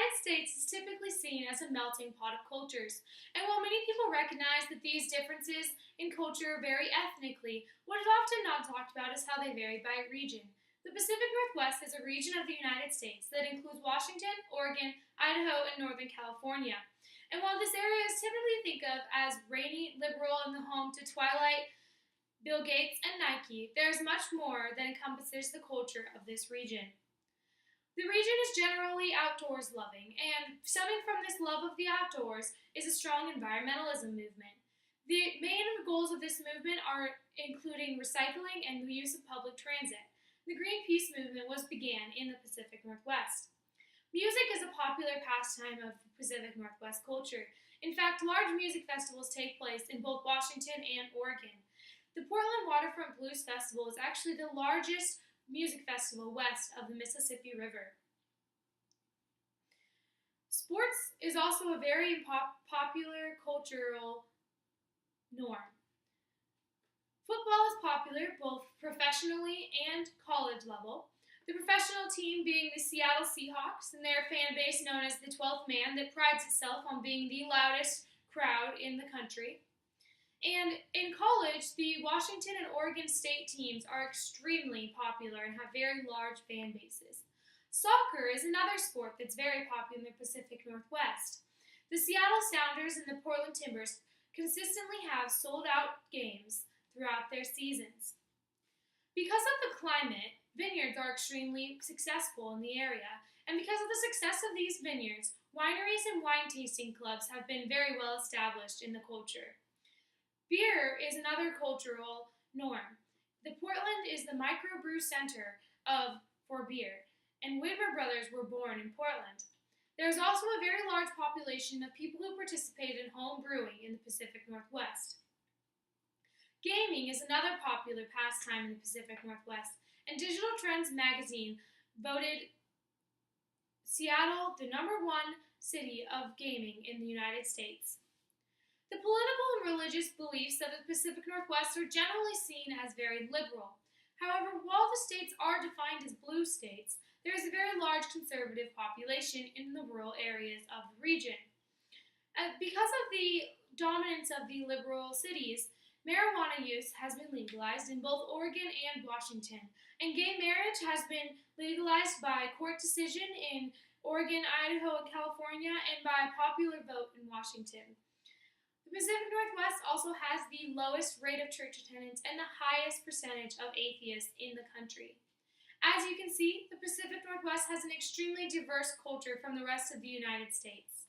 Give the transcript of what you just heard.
United States is typically seen as a melting pot of cultures, and while many people recognize that these differences in culture vary ethnically, what is often not talked about is how they vary by region. The Pacific Northwest is a region of the United States that includes Washington, Oregon, Idaho, and Northern California. And while this area is typically think of as rainy, liberal, and the home to Twilight, Bill Gates, and Nike, there is much more that encompasses the culture of this region. The region is generally outdoors loving, and stemming from this love of the outdoors is a strong environmentalism movement. The main goals of this movement are including recycling and the use of public transit. The Greenpeace movement was began in the Pacific Northwest. Music is a popular pastime of the Pacific Northwest culture. In fact, large music festivals take place in both Washington and Oregon. The Portland Waterfront Blues Festival is actually the largest music festival west of the Mississippi River. Sports is also a very popular cultural norm. Football is popular both professionally and college level. The professional team being the Seattle Seahawks and their fan base known as the 12th Man that prides itself on being the loudest crowd in the country. And in college, the Washington and Oregon State teams are extremely popular and have very large fan bases. Soccer is another sport that's very popular in the Pacific Northwest. The Seattle Sounders and the Portland Timbers consistently have sold-out games throughout their seasons. Because of the climate, vineyards are extremely successful in the area, and because of the success of these vineyards, wineries and wine tasting clubs have been very well established in the culture. Beer is another cultural norm. The Portland is the microbrew center for beer, and Widmer Brothers were born in Portland. There is also a very large population of people who participate in home brewing in the Pacific Northwest. Gaming is another popular pastime in the Pacific Northwest, and Digital Trends magazine voted Seattle the #1 city of gaming in the United States. The political and religious beliefs of the Pacific Northwest are generally seen as very liberal. However, while the states are defined as blue states, there is a very large conservative population in the rural areas of the region. Because of the dominance of the liberal cities, marijuana use has been legalized in both Oregon and Washington, and gay marriage has been legalized by court decision in Oregon, Idaho, and California, and by a popular vote in Washington. The Pacific Northwest also has the lowest rate of church attendance and the highest percentage of atheists in the country. As you can see, the Pacific Northwest has an extremely diverse culture from the rest of the United States.